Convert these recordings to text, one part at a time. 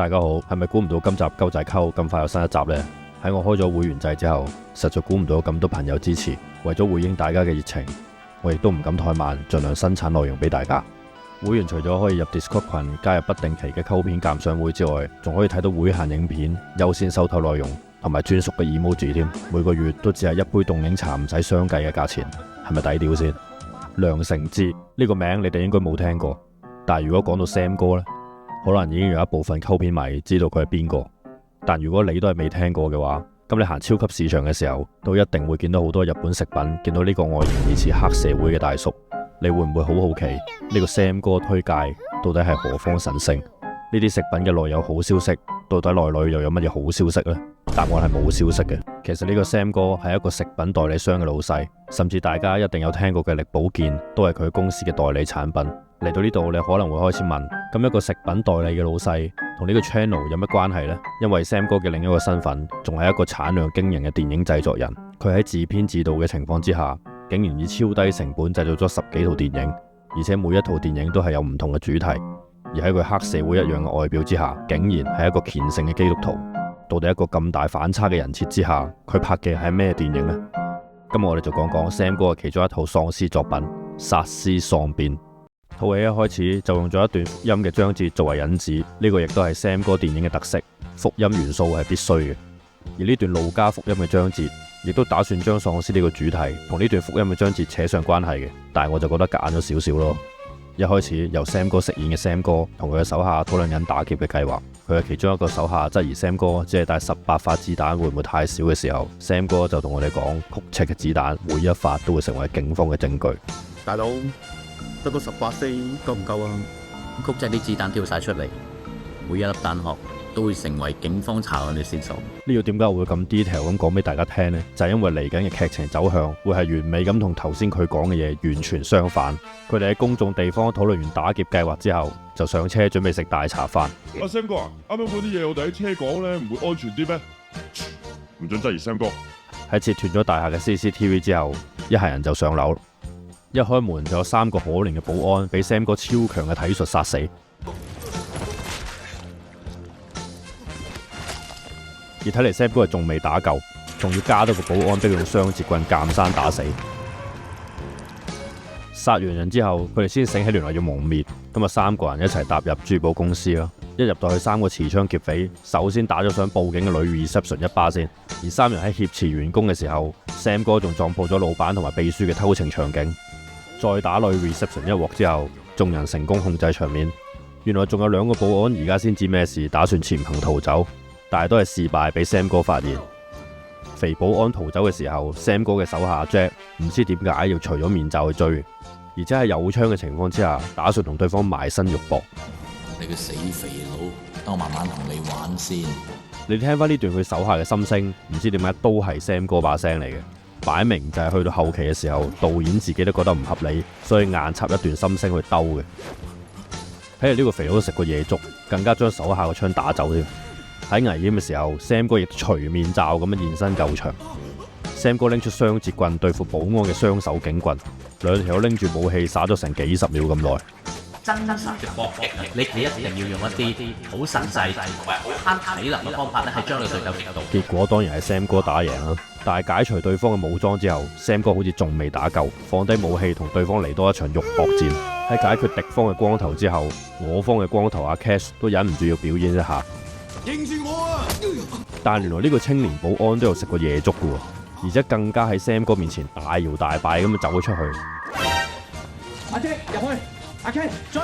大家好，係咪估唔到今集鳩仔溝咁快有新一集呢？喺我開咗會員制之後，實在估唔到咁多朋友支持。為咗回應大家嘅熱情，我亦都唔敢怠慢，盡量生產內容俾大家。會員除咗可以入 Discord 群加入不定期嘅溝片鑑賞會之外，仲可以睇到會限影片、優先收睇內容同埋專屬嘅 emoji 添。每個月都只係一杯凍檸茶唔使相計嘅價錢，係咪抵屌先？梁承志呢個名你哋應該冇聽過，但係如果講到 Sam 哥呢，可能已經有一部分溝片迷知道佢係邊個。但如果你都係未聽過嘅話，咁你行超級市場嘅時候，都一定會見到好多日本食品，見到呢個外形疑似黑社會嘅大叔，你會唔會好好奇呢個 Sam 哥推介到底係何方神聖？呢啲食品嘅內有好消息，到底內裏又有乜嘢好消息呢？答案係冇消息嘅。其實呢個 Sam 哥係一個食品代理商嘅老細，甚至大家一定有聽過嘅力保健都係佢公司嘅代理產品。嚟到呢度，你可能會開始問，咁一個食品代理嘅老細同呢個 channel 有乜關係呢？因為 Sam 哥嘅另一個身份仲係一個產量驚人嘅電影製作人，佢喺自編自導嘅情況之下，竟然以超低成本製造咗10幾套電影，而且每一套電影都係有唔同嘅主題，而喺佢黑社會一樣嘅外表之下，竟然係一個虔誠嘅基督徒。到底一個咁大反差嘅人設之下，佢拍嘅係咩電影呢？今日我哋就講講 Sam 哥嘅其中一套喪屍作品《殺屍喪變》。套戲一開始就用咗一段福音嘅章節作為引子，呢個亦都係 Sam 哥電影嘅特色，福音元素係必須嘅。而呢段路加福音嘅章節，亦都打算將喪屍呢個主題同呢段福音嘅章節扯上關係嘅，但係我就覺得夾硬咗少少咯。一開始由 Sam 哥飾演嘅 Sam 哥同佢嘅手下討論緊打劫嘅計劃，佢嘅其中一個手下質疑 Sam 哥只係帶18發子彈會唔會太少嘅時候，Sam 哥就同我哋講，曲尺嘅子彈每一發都會成為警方嘅證據。大佬，得個18飛夠唔夠啊？曲尺啲子彈跳晒出嚟，每一粒彈殼都會成為警方查案嘅線索。呢個點解我會咁 detail 咁講俾大家聽呢？就係因為嚟緊嘅劇情走向會係完美咁同頭先佢講嘅嘢完全相反。佢哋喺公眾地方討論完打劫計劃之後，就上車準備食大茶飯。阿 Sam 哥啊，啱啱嗰啲嘢我哋喺車講咧，唔會安全啲咩？唔准質疑 Sam 哥。喺切斷咗大廈嘅 CCTV 之後，一行人就上樓。一開門就有3個可憐嘅保安俾 Sam 哥超強嘅體術殺死。而睇嚟 Sam 哥係仲未打夠，仲要加多個保安俾佢用雙截棍鑑山打死。殺完人之後，佢哋先醒起原來要蒙面，咁啊3個人一齊踏入珠寶公司啦。一入到去，3個持槍劫匪首先打咗想報警嘅女 reception 一巴先，而3人喺挾持員工嘅時候，Sam 哥仲撞破咗老闆同埋秘書嘅偷情場景。再打女 reception 一鑊之後，眾人成功控制場面。原來仲有2個保安而家先知咩事，打算潛行逃走，但係都係事敗俾 Sam 哥發現。肥保安逃走嘅時候，Sam 哥嘅手下 Jack 唔知點解要除咗面罩去追，而且喺有槍嘅情況之下，打算同對方埋身肉搏。你個死肥佬，等我慢慢同你玩先。你聽翻呢段佢手下嘅心聲，唔知點解都係 Sam 哥把聲嚟嘅。擺明就係去到後期嘅時候，導演自己都覺得唔合理，所以硬插一段心聲去兜嘅。睇嚟呢個肥佬都食過夜粥，更加將手下個槍打走添。喺危險嘅時候 ，Sam 哥亦除面罩咁樣現身救場。Sam 哥拎出雙截棍對付保安嘅雙手警棍，2條拎住武器耍咗成幾十秒咁耐。真實嘅搏擊啊！你一定要用一啲好實際同埋好慳體能嘅方法咧，係將你對手擊到。結果當然係 Sam 哥打贏啦。但係解除對方嘅武裝之後 ，Sam 哥好似仲未打夠，放低武器同對方嚟多一場肉搏戰。喺解決敵方嘅光頭之後，我方嘅光頭阿 Cash 都忍唔住要表演一下。認住我啊！但係原來呢個青年保安都有食過夜粥嘅，而且更加喺 Sam 哥面前大搖大擺咁樣走咗出去。阿 Jack 入去，阿 Ken 追。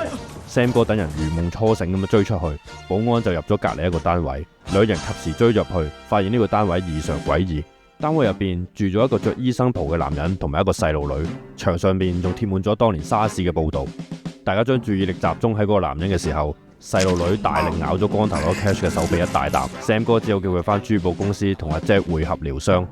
Sam 哥等人如夢初醒咁樣追出去，保安就入咗隔離一個單位，2人及時追入去，發現呢個單位異常詭異。單位入邊住咗一個着醫生袍嘅男人同埋一個細路女，牆上面仲貼滿咗當年沙士嘅報導。大家將注意力集中喺嗰個男人嘅時候，細路女大力咬咗光頭佬 Cash 嘅手臂一大啖。Sam 哥只好叫佢返珠寶公司同阿 Jack 會合療傷。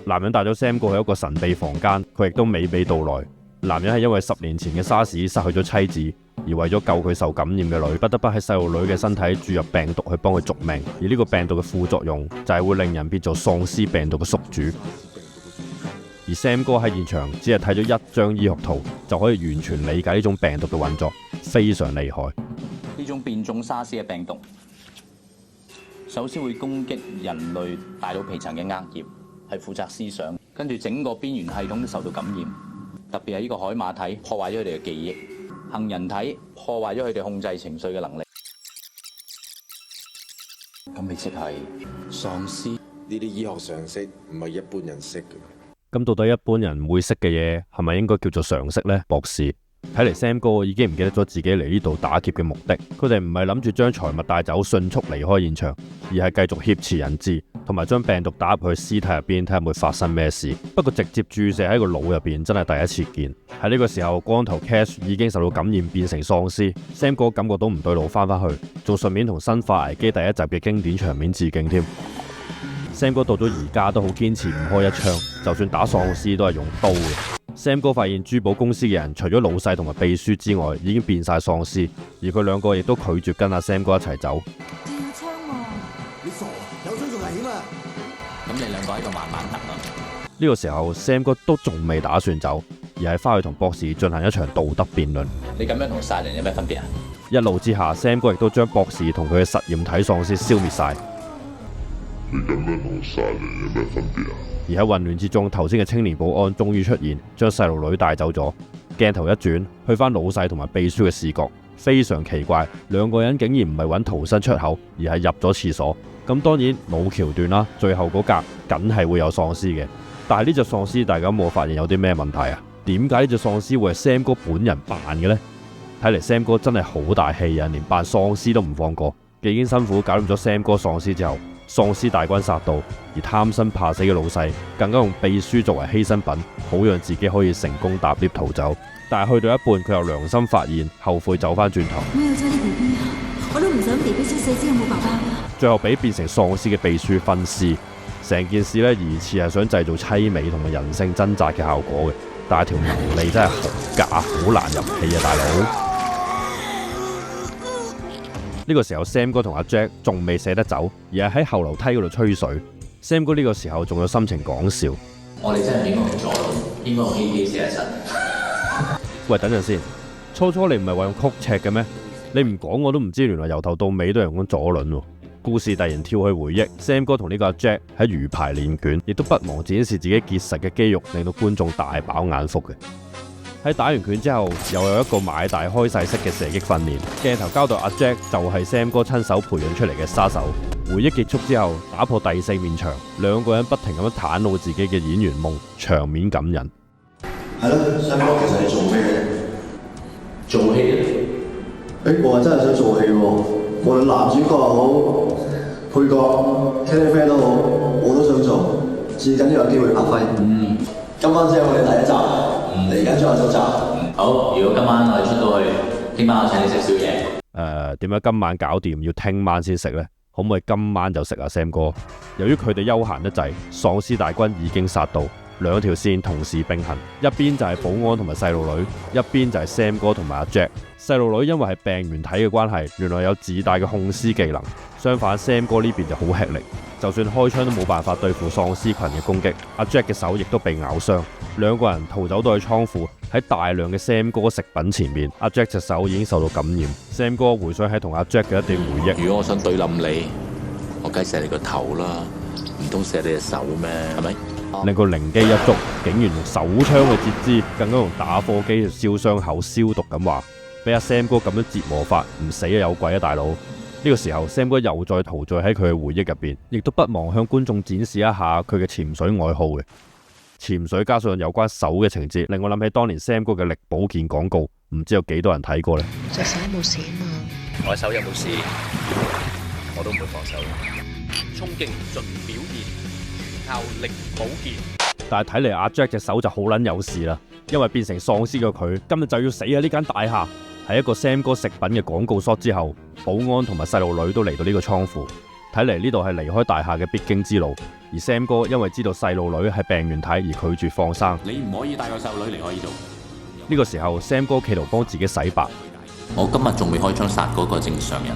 男人帶咗 Sam 哥去一個神秘房間，佢亦都娓娓道來。男人係因為10年前嘅沙士失去咗妻子，而為咗救佢受感染嘅女，不得不喺細路女嘅身體注入病毒去幫佢續命。而呢個病毒嘅副作用就係會令人變做喪屍病毒嘅宿主。而 Sam 哥喺現場只係睇咗1張醫學圖，就可以完全理解呢種病毒嘅運作，非常厲害。呢種變種沙士嘅病毒，首先會攻擊人類大腦皮層嘅額葉，係負責思想，跟住整個邊緣系統都受到感染。特別係呢個海馬體破壞咗佢哋嘅記憶，杏仁體破壞咗佢哋控制情緒嘅能力。咁你即係喪屍？呢啲醫學常識唔係一般人識嘅。咁到底一般人唔會識嘅嘢係咪應該叫做常識呢？博士，睇嚟 Sam 哥已經唔記得咗自己嚟呢度打劫嘅目的。佢哋唔係諗住將財物帶走，迅速離開現場，而係繼續挾持人質，同埋將病毒打入去屍體入邊，睇下會發生咩事。不過直接注射喺個腦入邊，真係第一次見。喺呢個時候，光頭 Cash 已經受到感染，變成喪屍。Sam 哥感覺到唔對路，翻返去，仲順便同《生化危機》第一集嘅經典場面致敬添。Sam 哥到咗而家都好堅持唔開一槍，就算打喪屍都係用刀嘅。Sam 哥發現珠寶公司嘅人除咗老細同埋秘書之外，已經變晒喪屍，而佢兩個亦都拒絕跟阿 Sam 哥一齊走。你有槍喎！你傻？有槍仲危險啊！咁你兩個喺度慢慢等啊！呢個時候 Sam 哥都仲未打算走，而係翻去同博士進行一場道德辯論。你咁樣同殺人有咩分別啊？一怒之下 ，Sam 哥亦都將博士同佢嘅實驗體喪屍消滅晒。你咁樣同殺人有咩分別啊？而喺混亂之中，頭先嘅青年保安終於出現，將細路女帶走咗。鏡頭一轉，去翻老細同埋秘書嘅視角，非常奇怪，兩個人竟然唔係揾逃生出口，而係入咗廁所。咁當然冇橋段啦，最後嗰格梗係會有喪屍嘅。但係呢隻喪屍，大家有冇發現有啲咩問題啊？點解呢隻喪屍會係 Sam 哥本人扮嘅呢？睇嚟 Sam 哥真係好大氣啊，連扮喪屍都唔放過。幾經辛苦搞掂咗 Sam 哥喪屍之後，喪屍大軍殺到，而貪生怕死嘅老細更加用秘書作為犧牲品，好讓自己可以成功搭 lift 逃走。但係去到一半，佢又良心發現，後悔走翻轉頭。我有咗啲 B B 啊，我都唔想 B B 出世之後冇爸爸啊！最後俾變成喪屍嘅秘書分屍，成件事呢，疑似係想製造凄美同埋人性掙扎嘅效果嘅，但係條牛脷真係好假，好難入戲啊，大佬！呢個時候 Sam 哥同阿 Jack 仲未捨得走，而係喺後樓梯嗰度吹水。Sam 哥呢個時候仲有心情講笑。我哋真係應該用左輪，應該用 AK-47。喂，等陣先，初你唔係話用曲尺嘅咩？你唔講我都唔知，原來由頭到尾都係用左輪喎。故事突然跳去回憶 ，Sam 哥同呢個阿 Jack 喺魚排練拳，亦都不忘展示自己結實嘅肌肉，令到觀眾大飽眼福嘅。喺打完拳之後，又有一個買大開細式嘅射擊訓練。鏡頭交代阿 Jack 就係 Sam 哥親手培養出嚟嘅殺手。回憶結束之後，打破第四面牆，兩個人不停咁樣袒露自己嘅演員夢，場面感人。係咯，Sam 哥其實係做咩嘅？做戲啊！我係真係想做戲喎，無論男主角又好，配角、茄喱啡都好，我都想做，至緊要有機會發揮。今晚只係我哋第一集。嚟緊仲有續集。好，如果今晚我哋出到去，聽晚我請你食宵夜。點解今晚搞掂要聽晚先食呢？可唔可以今晚就食啊 Sam 哥？由於佢哋休閒得滯，喪屍大軍已經殺到，兩條線同時並行，一邊就係保安同埋細路女，一邊就係 Sam 哥同埋阿 Jack。細路女因為係病原體嘅關係，原來有自帶嘅控屍技能。相反 Sam 哥呢邊就好吃力，就算開槍都冇辦法對付喪屍群嘅攻擊。阿 Jack 嘅手亦都被咬傷。兩個人逃走到去倉庫，喺大量嘅 Sam 哥食品前面，阿 Jack 隻手已經受到感染。Sam 哥回想喺同阿 Jack 嘅一段回憶。如果我想對冧你，我梗係射你個頭啦，唔通射你隻手咩？係咪？令佢靈機一觸，竟然用手槍去截肢，更加用打火機去燒傷口消毒咁話，俾阿 Sam 哥咁樣折磨法，唔死啊有鬼啊大佬！呢個時候 Sam 哥又再陶醉喺佢嘅回憶入邊，亦都不忘向觀眾展示一下佢嘅潛水愛好嘅。潛水加上有關手嘅情節，令我諗起當年 Sam 哥嘅力保健廣告，唔知有幾多人睇過呢？隻手冇事啊嘛，我手有冇事，我都唔會放手。衝勁盡表現，靠力保健。但係睇嚟阿 Jack 隻手就好撚有事啦，因為變成喪屍嘅佢今日就要死喺呢間大廈。喺一個 Sam 哥食品嘅廣告 shot 之後，保安同埋細路女都嚟到呢個倉庫。睇嚟呢度係離開大廈嘅必經之路，而 Sam 哥因為知道細路女係病原體而拒絕放生。你唔可以帶個細路女離開呢度。呢個時候 Sam 哥企圖幫自己洗白。我今日仲未開槍殺嗰個正常人，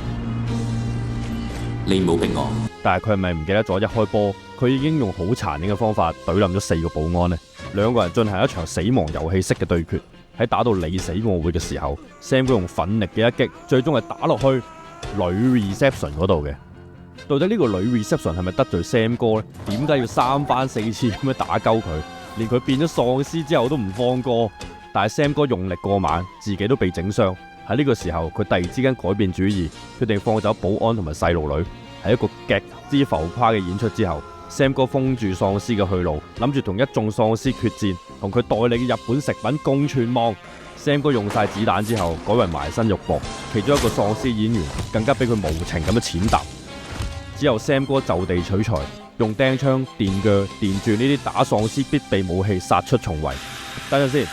你唔好逼我。但係佢係咪唔記得咗一開波，佢已經用好殘忍嘅方法懟冧咗4個保安呢？兩個人進行一場死亡遊戲式嘅對決。喺打到你死我活嘅時候，Sam 哥用奮力嘅一擊，最終係打落去女 reception 嗰度嘅。到底呢個女 reception 係咪得罪 Sam 哥呢？點解要三番四次咁樣打鳩佢？連佢變咗喪屍之後都唔放過。但係 Sam 哥用力過猛，自己都被整傷。喺呢個時候，佢突然之間改變主意，決定放走保安同埋細路女。喺一個極之浮誇嘅演出之後，Sam 哥封住喪屍嘅去路，諗住同一眾喪屍決戰，同佢代理嘅日本食品共存亡。Sam 哥用晒子彈之後，改為埋身肉搏，其中一個喪屍演員更加俾佢無情咁樣踐踏。之後 Sam 哥就地取材，用釘槍、電鋸、電鑽呢啲打喪屍必備武器殺出重圍。等陣先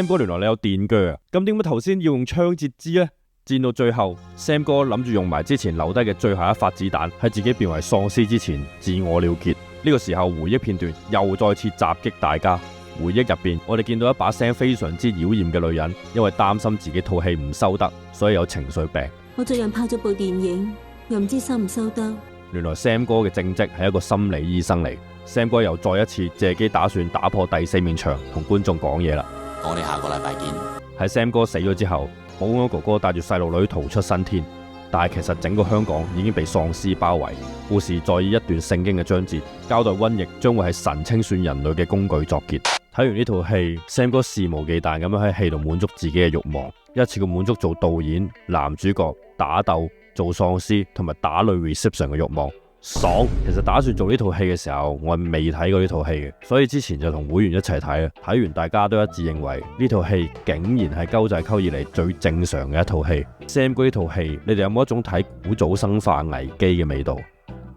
，Sam 哥原來你有電鋸啊？咁點解頭先要用槍截肢呢？戰到最後 ，Sam 哥諗住用埋之前留低嘅最後一發子彈，喺自己變為喪屍之前自我了結。呢個時候回憶片段又再次襲擊大家。回憶入邊，我哋見到一把聲非常之妖豔嘅女人，因為擔心自己套戲唔收得，所以有情緒病。我最近拍咗部電影，又唔知收唔收得。原來 Sam 哥嘅正職係一個心理醫生嚟。Sam 哥又再一次借機打算打破第四面牆，同觀眾講嘢啦。我哋下個禮拜見。喺 Sam 哥死咗之後，保安哥哥帶住細路女逃出生天，但係其實整個香港已經被喪屍包圍。故事再以一段聖經嘅章節交代瘟疫將會係神清算人類嘅工具作結。睇完呢套戲 ，Sam 哥肆無忌憚咁樣喺戲度滿足自己嘅慾望，一次過滿足做導演、男主角、打鬥、做喪屍同埋打女 reception 嘅慾望。爽！其實打算做呢套戲嘅時候，我係未睇過呢套戲嘅，所以之前就同會員一齊睇啊。睇完大家都一致認為呢套戲竟然係鳩仔溝以嚟最正常嘅一套戲。Sam 哥呢套戲，你哋有冇一種睇古早生化危機嘅味道？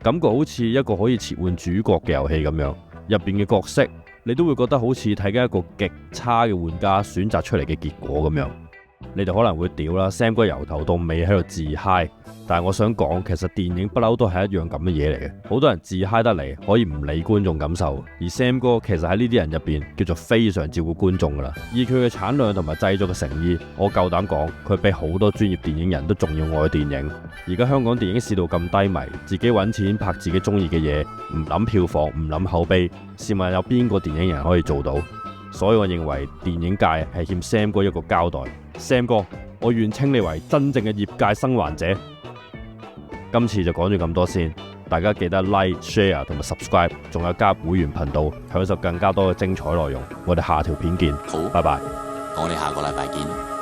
感覺好似一個可以切換主角嘅遊戲咁樣，入邊嘅角色你都會覺得好似睇緊一個極差嘅玩家選擇出嚟嘅結果咁樣。你哋可能會屌啦 ，Sam 哥由頭到尾喺度自嗨，但係我想講，其實電影不嬲都係一樣咁嘅嘢嚟嘅。好多人自嗨得嚟，可以唔理觀眾感受，而 Sam 哥其實喺呢啲人入邊叫做非常照顧觀眾噶啦。以佢嘅產量同埋製作嘅誠意，我夠膽講，佢比好多專業電影人都仲要愛電影。而家香港電影市道咁低迷，自己揾錢拍自己中意嘅嘢，唔諗票房，唔諗口碑，試問有邊個電影人可以做到？所以我認為電影界係欠 Sam 哥一個交代。Sam 哥，我願稱你為真正嘅業界生還者。今次就講咗咁多先，大家記得 like、share 同埋 subscribe， 仲有加入會員頻道，享受更加多嘅精彩內容。我哋下條片見，好，拜拜。我哋下個禮拜見。